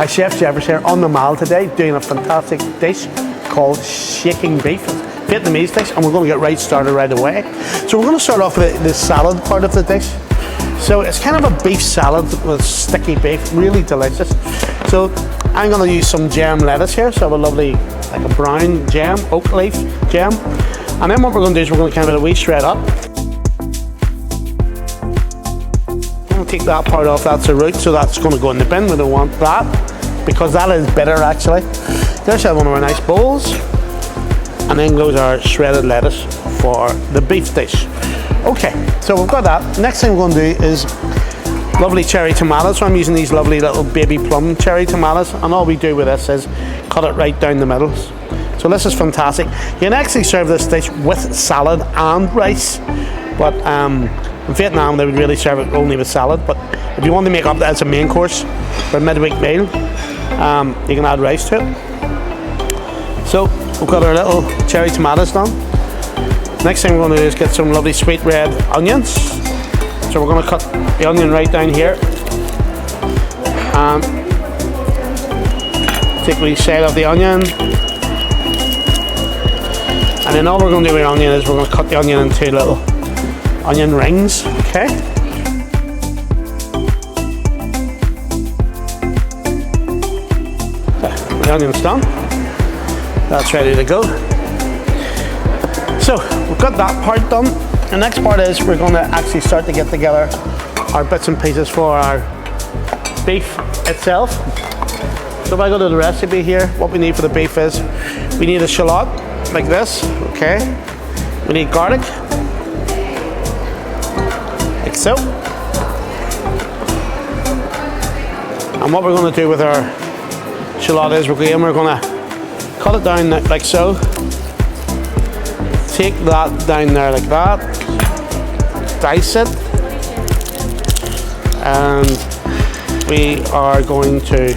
Chef Jeffers here on the Mall today, doing a fantastic dish called Shakin Beef. It's a Vietnamese dish, and we're going to get right started right away. So we're going to start off with the salad part of the dish. So it's kind of a beef salad with sticky beef, really delicious. So I'm going to use some jam lettuce here, so I have a lovely, like a brown jam, oak leaf jam. And then what we're going to do is we're going to kind of wee shred up. Take that part off, that's the root, so that's going to go in the bin. We don't want that because that is bitter actually. There's one of our nice bowls, and then goes our shredded lettuce for the beef dish. Okay, so we've got that. Next thing we're going to do is lovely cherry tomatoes. So I'm using these lovely little baby plum cherry tomatoes, and all we do with this is cut it right down the middle. So this is fantastic. You can actually serve this dish with salad and rice, but in Vietnam they would really serve it only with salad. But if you want to make up that as a main course for a midweek meal, you can add rice to it. So we've got our little cherry tomatoes done. Next thing we're going to do is get some lovely sweet red onions. So we're going to cut the onion right down here. Take the side of the onion. And then all we're going to do with the onion is we're going to cut the onion into little onion rings, okay? The onion's done. That's ready to go. So we've got that part done. The next part is we're going to actually start to get together our bits and pieces for our beef itself. So if I go to the recipe here, what we need for the beef is we need a shallot like this, okay? We need garlic, like so. And what we're going to do with our shallot is we're going to cut it down like so. Take that down there like that. Dice it. And we are going to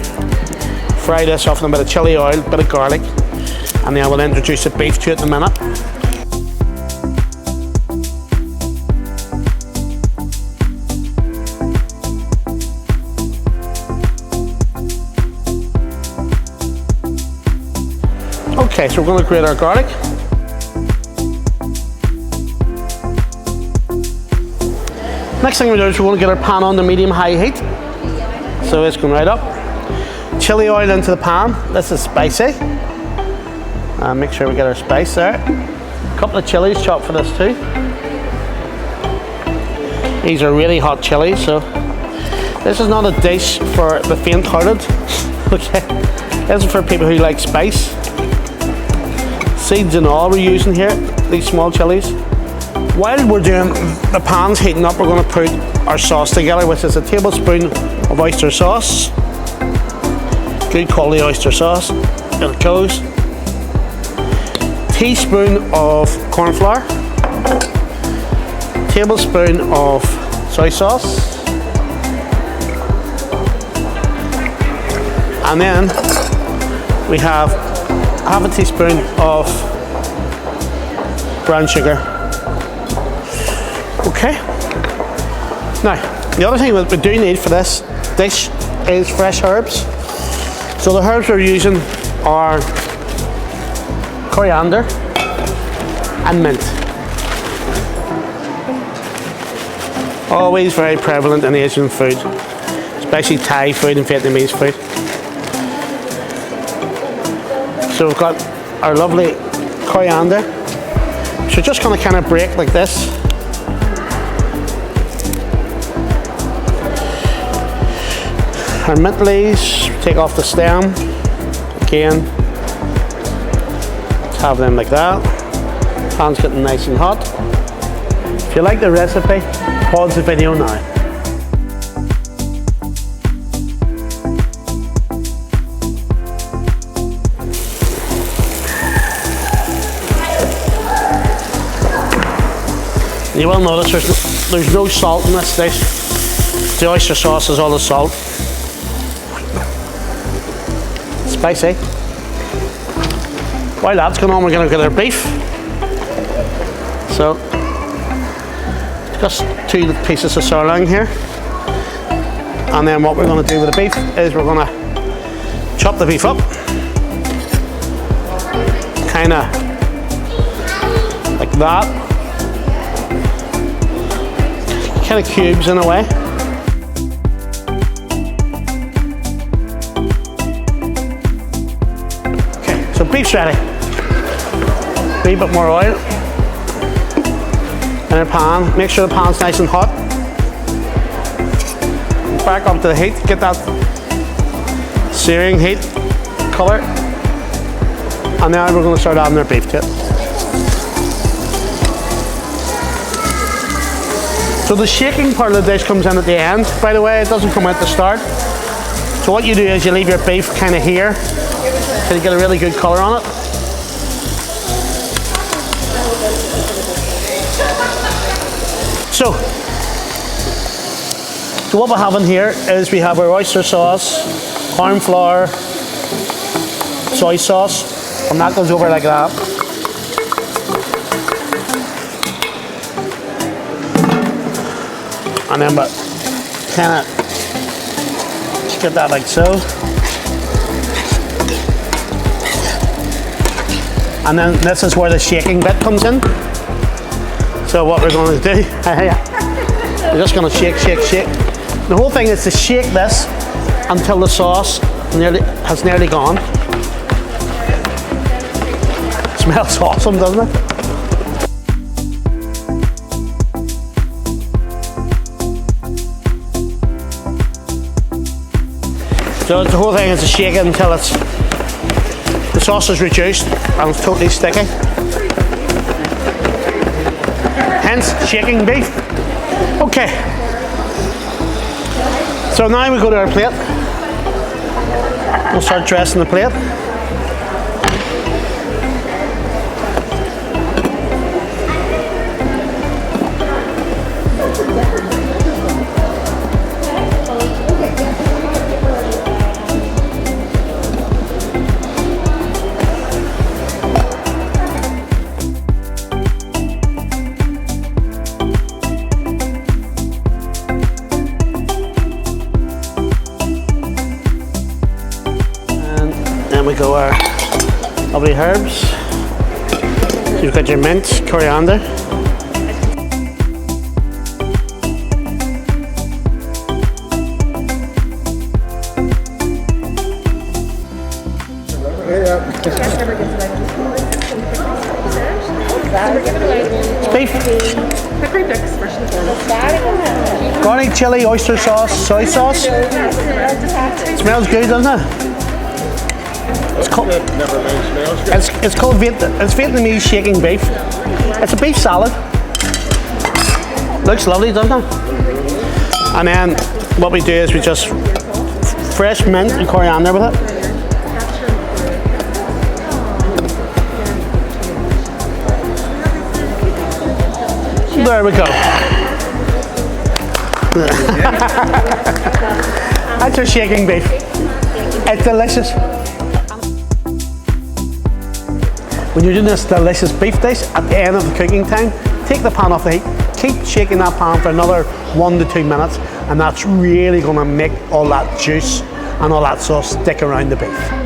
fry this off in a bit of chili oil, a bit of garlic, and then I will introduce the beef to it in a minute. Okay, so we're going to grate our garlic. Next thing we do is we're going to get our pan on to medium-high heat. So it's going right up. Chili oil into the pan. This is spicy. Make sure we get our spice there. A couple of chilies chopped for this too. These are really hot chilies, so this is not a dish for the faint-hearted. Okay, this is for people who like spice. Seeds and all we're using here, these small chilies. While we're doing the pan's heating up, we're going to put our sauce together, which is a tablespoon of oyster sauce. Good quality oyster sauce. There it goes. Teaspoon of corn flour. Tablespoon of soy sauce. And then we have half a teaspoon of brown sugar. Okay. Now, the other thing that we do need for this dish is fresh herbs. So the herbs we're using are coriander and mint. Always very prevalent in Asian food, especially Thai food and Vietnamese food. So we've got our lovely coriander. So just going to kind of break like this. Our mint leaves, take off the stem. Again, let's have them like that. Pan's getting nice and hot. If you like the recipe, pause the video now. You will notice there's no salt in this dish. The oyster sauce is all the salt. Spicy. While that's going on, we're going to get our beef. So, just 2 pieces of sirloin here. And then what we're going to do with the beef is we're going to Chop the beef up. Kind of like that. Kind of cubes in a way. Okay, so beef's ready. A wee bit more oil in a pan. Make sure the pan's nice and hot. Back up to the heat, get that searing heat colour. And now we're going to start adding our beef to it. So the shaking part of the dish comes in at the end. By the way, it doesn't come at the start. So what you do is you leave your beef kind of here so you get a really good colour on it. So what we have in here is we have our oyster sauce, corn flour, soy sauce, and that goes over like that. And then but kind of just get that like so. And then this is where the shaking bit comes in. So what we're going to do, we're just going to shake, shake, shake. The whole thing is to shake this until the sauce has nearly gone. It smells awesome, doesn't it? So the whole thing is to shake it until the sauce is reduced and it's totally sticky. Hence, shaking beef. Okay. So now we go to our plate. We'll start dressing the plate. We go our lovely herbs. So you've got your mint, coriander. It's beef. Garlic, chili, oyster sauce, soy sauce. It smells good, doesn't it? It's called Vietnamese shaking beef. It's a beef salad. Looks lovely, doesn't it? And then what we do is we just fresh mint and coriander with it. There we go. That's your shaking beef. It's delicious. When you're doing this delicious beef dish, at the end of the cooking time, take the pan off the heat, keep shaking that pan for another 1 to 2 minutes, and that's really going to make all that juice and all that sauce stick around the beef.